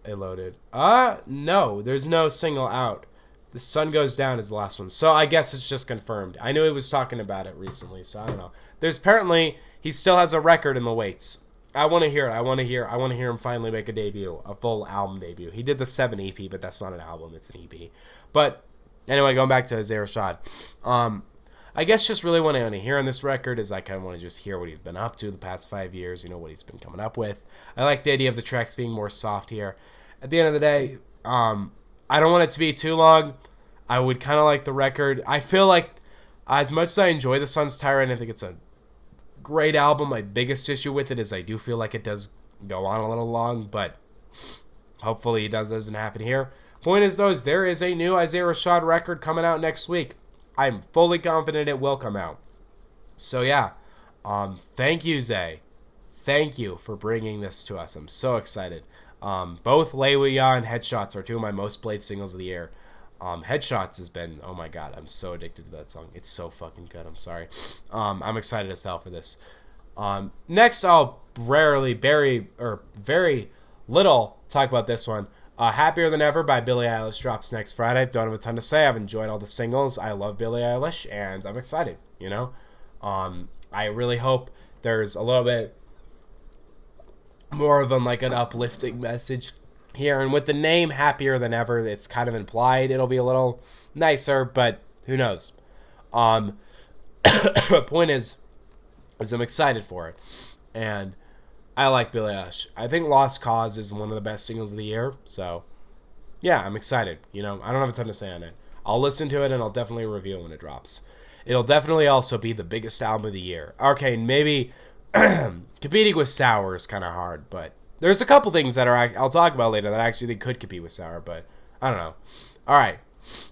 It loaded. No, there's no single out. The Sun Goes Down is the last one, so I guess it's just confirmed. I knew he was talking about it recently, so I don't know. There's apparently he still has a record in the weights. I want to hear it. I want to hear him finally make a debut, a full album debut. He did the 7 EP, but that's not an album; it's an EP. But anyway, going back to Isaiah Rashad, I guess just really what I want to hear on this record is I kind of want to just hear what he's been up to the past 5 years, what he's been coming up with. I like the idea of the tracks being more soft here. At the end of the day, I don't want it to be too long. I would kind of like the record. I feel like as much as I enjoy The Sun's Tyrant, I think it's a great album. My biggest issue with it is I do feel like it does go on a little long, but hopefully it doesn't happen here. Point is, though, there is a new Isaiah Rashad record coming out next week. I'm fully confident it will come out. So, yeah. Thank you, Zay. Thank you for bringing this to us. I'm so excited. Both Lay We Ya and Headshots are two of my most played singles of the year. Headshots has been, oh my god, I'm so addicted to that song. It's so fucking good. I'm sorry. I'm excited as hell for this. Next, I'll very little talk about this one. Happier Than Ever by Billie Eilish drops next Friday. Don't have a ton to say. I've enjoyed all the singles. I love Billie Eilish, and I'm excited, I really hope there's a little bit more of an uplifting message here. And with the name Happier Than Ever, it's kind of implied it'll be a little nicer, but who knows? Point is I'm excited for it. And I like Billie Eilish. I think Lost Cause is one of the best singles of the year. So, yeah, I'm excited. I don't have a ton to say on it. I'll listen to it, and I'll definitely review it when it drops. It'll definitely also be the biggest album of the year. Okay, maybe competing with Sour is kind of hard, but there's a couple things that I'll talk about later that I actually think could compete with Sour, but I don't know. All right.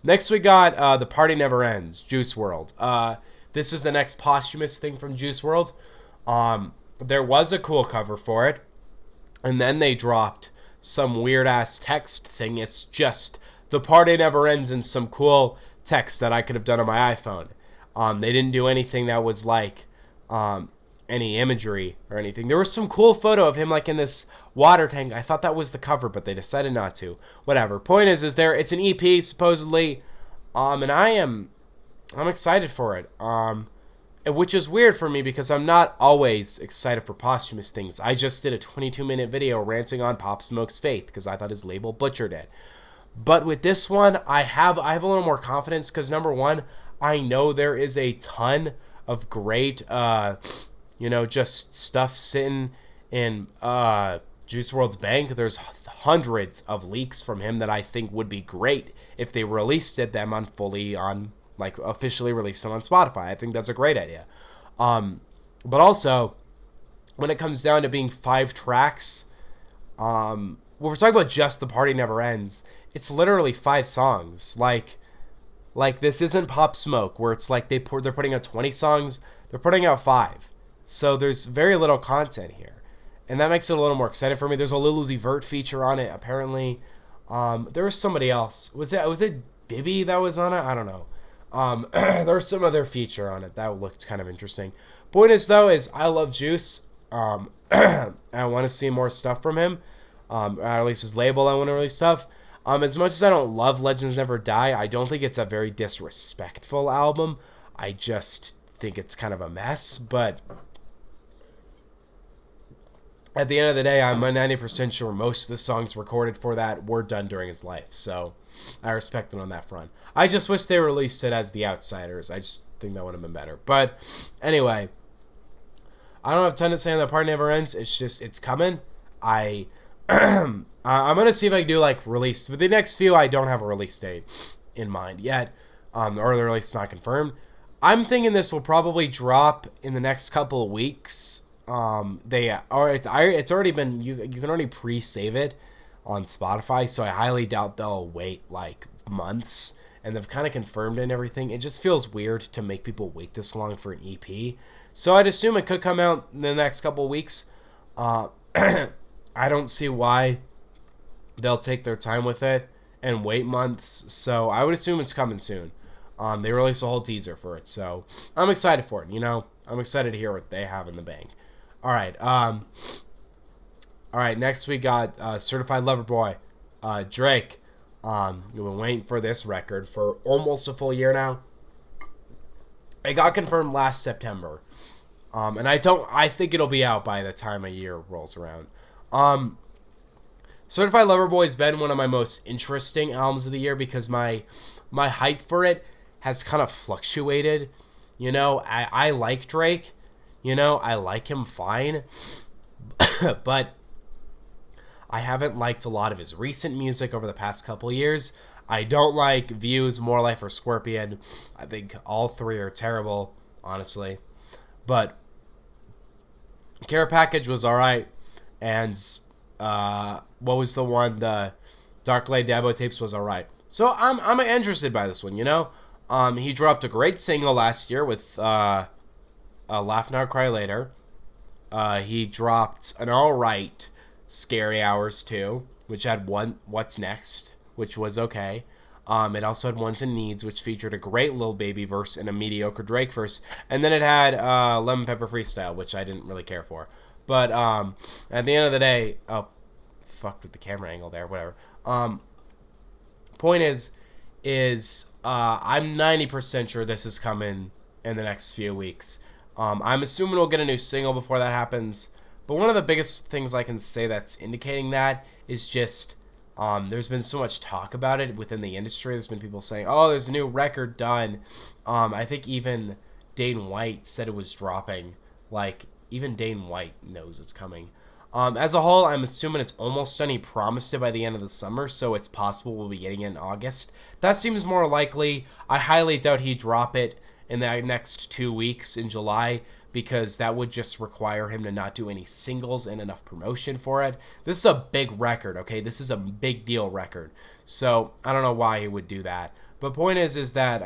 Next we got The Party Never Ends, Juice WRLD. This is the next posthumous thing from Juice WRLD. There was a cool cover for it, and then they dropped some weird-ass text thing. It's just, The Party Never Ends, and some cool text that I could have done on my iPhone. They didn't do anything that was like any imagery or anything. There was some cool photo of him in this Water Tank. I thought that was the cover, but they decided not to. Whatever. Point is there? It's an EP supposedly, and I'm excited for it. Which is weird for me because I'm not always excited for posthumous things. I just did a 22-minute video ranting on Pop Smoke's Faith because I thought his label butchered it. But with this one, I have a little more confidence because, number one, I know there is a ton of great, just stuff sitting in Juice WRLD's bank. There's hundreds of leaks from him that I think would be great if they released them officially released them on Spotify. I think that's a great idea. But also, when it comes down to being 5 tracks, when we're talking about just The Party Never Ends, it's literally 5 songs. Like this isn't Pop Smoke, where it's like they're putting out 20 songs, they're putting out 5. So there's very little content here. And that makes it a little more exciting for me. There's a Lil Uzi Vert feature on it, apparently. There was somebody else. Was it Bibby that was on it? I don't know. There was some other feature on it that looked kind of interesting. Point is, though, I love Juice. I want to see more stuff from him. Or at least his label, I want to release stuff. As much as I don't love Legends Never Die, I don't think it's a very disrespectful album. I just think it's kind of a mess. But at the end of the day, I'm 90% sure most of the songs recorded for that were done during his life. So I respect it on that front. I just wish they released it as The Outsiders. I just think that would have been better. But anyway, I don't have a ton to say on The Party Never Ends. It's coming. I'm going to see if I can do release. But the next few, I don't have a release date in mind yet. Or the release is not confirmed. I'm thinking this will probably drop in the next couple of weeks. It's already been, you can already pre-save it on Spotify, so I highly doubt they'll wait months, and they've kind of confirmed it and everything. It just feels weird to make people wait this long for an EP, so I'd assume it could come out in the next couple of weeks. I don't see why they'll take their time with it and wait months, so I would assume it's coming soon. They released a whole teaser for it, so I'm excited for it. I'm excited to hear what they have in the bank. All right, next we got Certified Lover Boy, Drake. We've been waiting for this record for almost a full year now. It got confirmed last September. And I think it'll be out by the time a year rolls around. Certified Lover Boy has been one of my most interesting albums of the year because my hype for it has kind of fluctuated. I like Drake. I like him fine. But I haven't liked a lot of his recent music over the past couple years. I don't like Views, More Life, or Scorpion. I think all 3 are terrible, honestly. But Care Package was alright. And what was the one? The Dark Lay Dabo tapes was alright. So I'm interested by this one, He dropped a great single last year with Laugh Now, Cry Later. He dropped an alright Scary Hours 2, which had one What's Next, which was okay. It also had Wants and Needs, which featured a great Lil Baby verse and a mediocre Drake verse. And then it had Lemon Pepper Freestyle, which I didn't really care for. But at the end of the day... Oh, fucked with the camera angle there, whatever. Point is I'm 90% sure this is coming in the next few weeks. I'm assuming we'll get a new single before that happens. But one of the biggest things I can say that's indicating that is just there's been so much talk about it within the industry. There's been people saying, oh, there's a new record done. I think even Dane White said it was dropping. Even Dane White knows it's coming. As a whole, I'm assuming it's almost done. He promised it by the end of the summer, so it's possible we'll be getting it in August. That seems more likely. I highly doubt he'd drop it in the next 2 weeks in July, because that would just require him to not do any singles and enough promotion for it. This is a big record, okay? This is a big deal record. So I don't know why he would do that. But point is that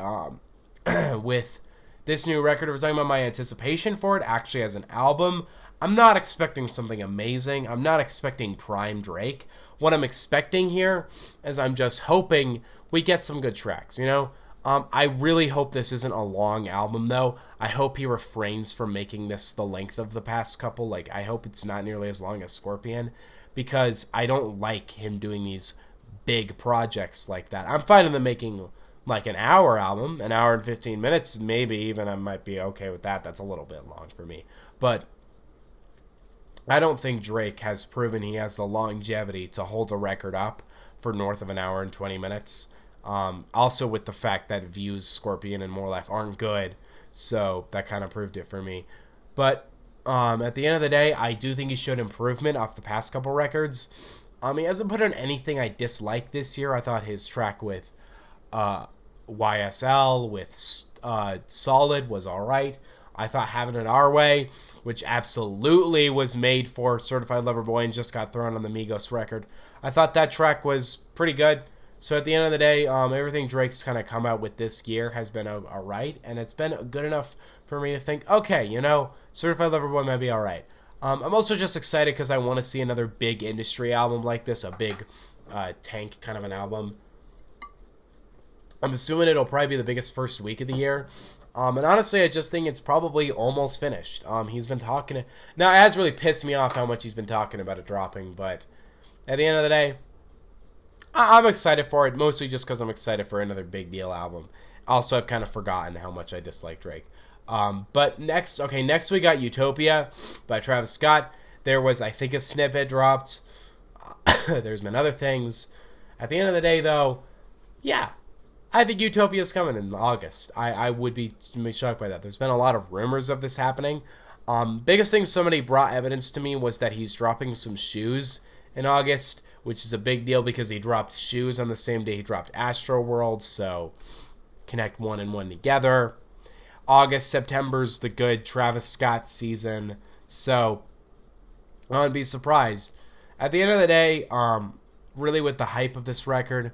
with this new record, we're talking about my anticipation for it actually as an album. I'm not expecting something amazing. I'm not expecting prime Drake. What I'm expecting here is I'm just hoping we get some good tracks, I really hope this isn't a long album, though. I hope he refrains from making this the length of the past couple. I hope it's not nearly as long as Scorpion, because I don't like him doing these big projects like that. I'm fine with them making like an hour album, an hour and 15 minutes, maybe even I might be okay with that. That's a little bit long for me. But I don't think Drake has proven he has the longevity to hold a record up for north of an hour and 20 minutes. Also, with the fact that Views, Scorpion, and More Life aren't good, so that kind of proved it for me. But at the end of the day, I do think he showed improvement off the past couple records. He hasn't put on anything I dislike this year. I thought his track with YSL, with Solid was alright. I thought Having It Our Way, which absolutely was made for Certified Lover Boy and just got thrown on the Migos record, I thought that track was pretty good. So at the end of the day, everything Drake's kind of come out with this year has been alright, and it's been good enough for me to think, okay, Certified Lover Boy might be alright. I'm also just excited because I want to see another big industry album like this, a big tank kind of an album. I'm assuming it'll probably be the biggest first week of the year. And honestly, I just think it's probably almost finished. He's been talking... Now, it has really pissed me off how much he's been talking about it dropping, but at the end of the day, I'm excited for it, mostly just because I'm excited for another big deal album. Also, I've kind of forgotten how much I dislike Drake. But next we got Utopia by Travis Scott. There was, I think, a snippet dropped. There's been other things. At the end of the day, though, yeah, I think Utopia is coming in August. I would be shocked by that. There's been a lot of rumors of this happening. Biggest thing somebody brought evidence to me was that he's dropping some shoes in August, which is a big deal because he dropped shoes on the same day he dropped Astroworld, so connect one and one together. August, September's the good Travis Scott season, so I wouldn't be surprised. At the end of the day, really with the hype of this record,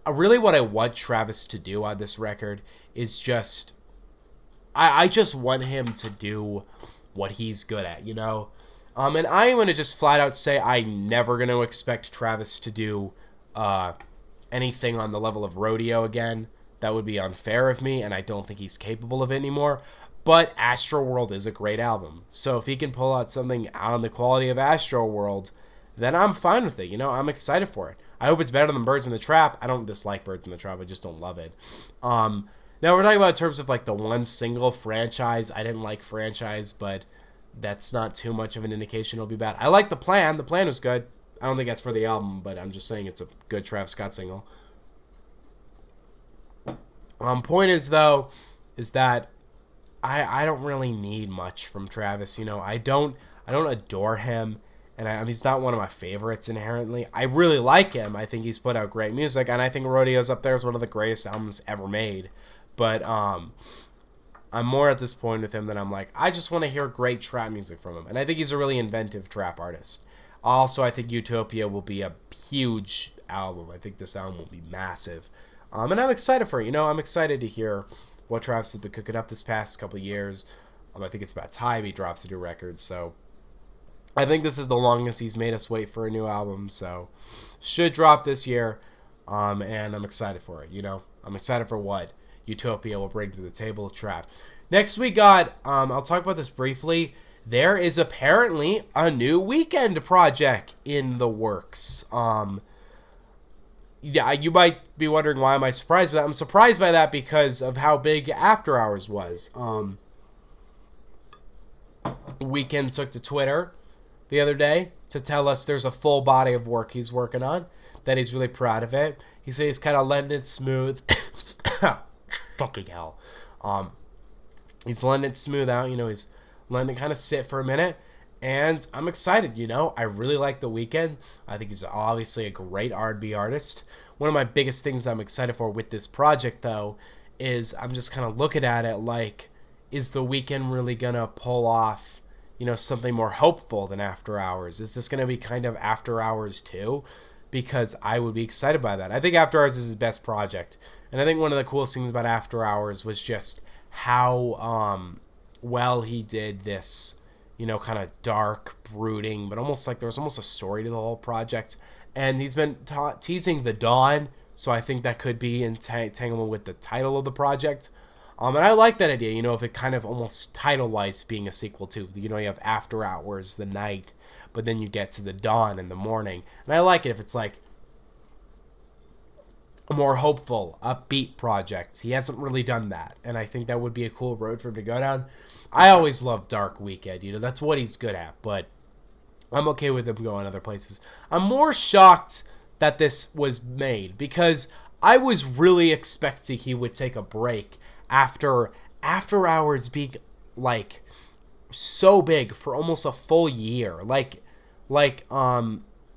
really what I want Travis to do on this record is just, I just want him to do what he's good at, And I'm going to just flat out say I'm never going to expect Travis to do anything on the level of Rodeo again. That would be unfair of me, and I don't think he's capable of it anymore. But Astroworld is a great album. So if he can pull out something on the quality of Astroworld, then I'm fine with it. I'm excited for it. I hope it's better than Birds in the Trap. I don't dislike Birds in the Trap. I just don't love it. Now we're talking about in terms of like the one single franchise. I didn't like Franchise, but that's not too much of an indication it'll be bad. I like The Plan. The Plan was good. I don't think that's for the album, but I'm just saying it's a good Travis Scott single. Point is, though, is that I don't really need much from Travis. I don't adore him, and he's not one of my favorites inherently. I really like him. I think he's put out great music, and I think Rodeo's up there as one of the greatest albums ever made. But I'm more at this point with him that I'm like, I just want to hear great trap music from him, and I think he's a really inventive trap artist. Also, I think Utopia will be a huge album. I think this album will be massive. And I'm excited for it. I'm excited to hear what Travis has been cooking up this past couple of years. I think it's about time he drops a new record. So I think this is the longest he's made us wait for a new album. So should drop this year. And I'm excited for it. I'm excited for what Utopia will bring to the table of trap. Next we got, I'll talk about this briefly. There is apparently a new Weeknd project in the works. Yeah, you might be wondering why am I surprised by that. I'm surprised by that because of how big After Hours was. Weeknd took to Twitter the other day to tell us there's a full body of work he's working on, that he's really proud of it. He said he's kind of letting it smooth. Fucking hell. He's letting it smooth out. He's letting it kind of sit for a minute. And I'm excited, I really like The Weeknd. I think he's obviously a great R&B artist. One of my biggest things I'm excited for with this project, though, is I'm just kind of looking at it like, is The Weeknd really going to pull off, something more hopeful than After Hours? Is this going to be kind of After Hours too? Because I would be excited by that. I think After Hours is his best project. And I think one of the coolest things about After Hours was just how well he did this, kind of dark, brooding, but almost like there was almost a story to the whole project. And he's been teasing The Dawn, so I think that could be entanglement with the title of the project. And I like that idea, if it kind of almost title-wise being a sequel to, you have After Hours, the night, but then you get to the dawn in the morning. And I like it if it's like a more hopeful, upbeat project. He hasn't really done that, and I think that would be a cool road for him to go down. I always love Dark Weeknd, that's what he's good at, but I'm okay with him going other places. I'm more shocked that this was made because I was really expecting he would take a break after Hours being like so big for almost a full year.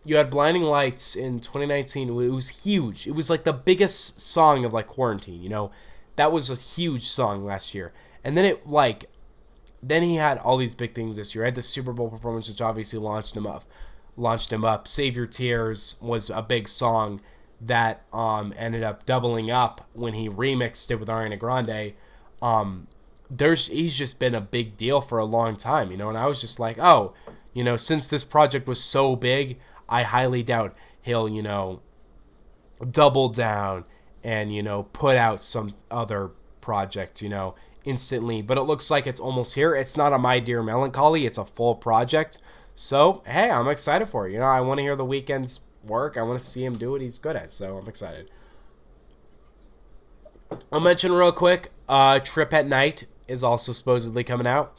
You had Blinding Lights in 2019. It was huge. It was like the biggest song of like quarantine, That was a huge song last year. And then then he had all these big things this year. He had the Super Bowl performance, which obviously launched him up. Save Your Tears was a big song that ended up doubling up when he remixed it with Ariana Grande. He's just been a big deal for a long time, and I was just like, oh, since this project was so big, I highly doubt he'll, double down and, put out some other project, instantly. But it looks like it's almost here. It's not a My Dear Melancholy. It's a full project. So, hey, I'm excited for it. I want to hear the Weeknd's work. I want to see him do what he's good at. So, I'm excited. I'll mention real quick, Trip at Night is also supposedly coming out.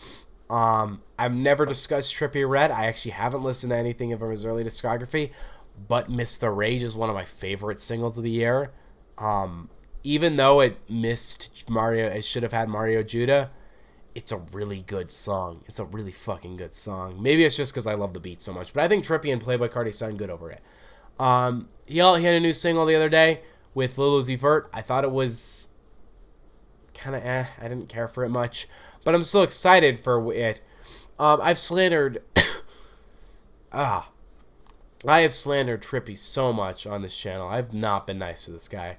I've never discussed Trippie Redd. I actually haven't listened to anything from his early discography, but Miss the Rage is one of my favorite singles of the year. Even though it should have had Mario Judah, it's a really good song. It's a really fucking good song. Maybe it's just because I love the beat so much, but I think Trippie and Playboi Carti sound good over it. He had a new single the other day with Lil Uzi Vert. I thought it was kind of I didn't care for it much, but I'm still excited for it. I've slandered I have slandered Trippie so much on this channel. I've not been nice to this guy,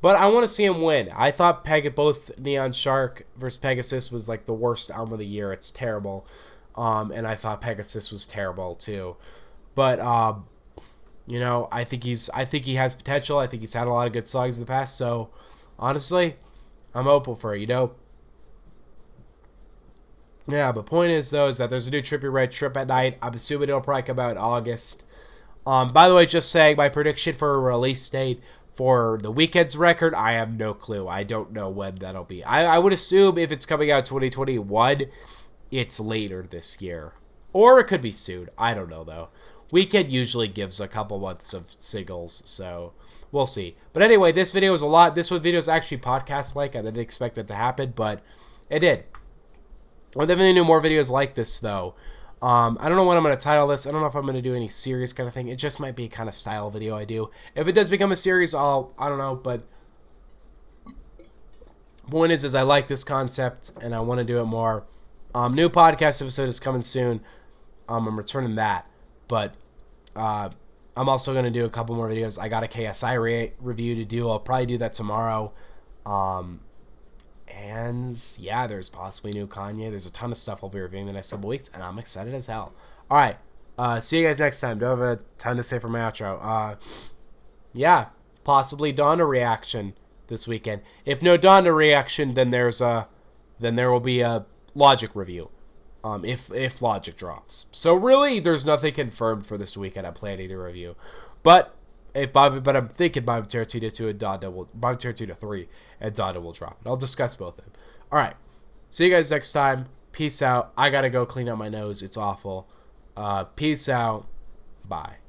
but I want to see him win. I thought both Neon Shark versus Pegasus was like the worst album of the year. It's terrible, and I thought Pegasus was terrible too, but I think he has potential. I think he's had a lot of good songs in the past. So honestly, I'm hopeful for it. Yeah, but point is though is that there's a new Trippie Redd Trip at Night. I'm assuming it'll probably come out in August. By the way, just saying my prediction for a release date for the Weeknd's record, I have no clue. I don't know when that'll be. I would assume if it's coming out 2021, it's later this year. Or it could be soon. I don't know, though. Weeknd usually gives a couple months of singles, so we'll see. But anyway, this video was a lot. This video is actually podcast-like. I didn't expect it to happen, but it did. I'll definitely do more videos like this, though. I don't know what I'm going to title this. I don't know if I'm going to do any serious kind of thing. It just might be a kind of style video I do. If it does become a series, I don't know, but point is I like this concept, and I want to do it more. New podcast episode is coming soon. I'm returning that, but I'm also going to do a couple more videos. I got a KSI review to do. I'll probably do that tomorrow. And yeah, there's possibly new Kanye. There's a ton of stuff I'll be reviewing the next couple weeks, and I'm excited as hell. All right, see you guys next time. Don't have a ton to say for my outro. Yeah, possibly Donda reaction this weekend. If no Donda reaction, then there will be a Logic review. If Logic drops. So really, there's nothing confirmed for this weekend. I'm planning to review, but I'm thinking Bobby Tarantino 2 and Bobby Tarantino 3 and Donda will drop. And I'll discuss both of them. All right, see you guys next time. Peace out. I gotta go clean out my nose. It's awful. Peace out. Bye.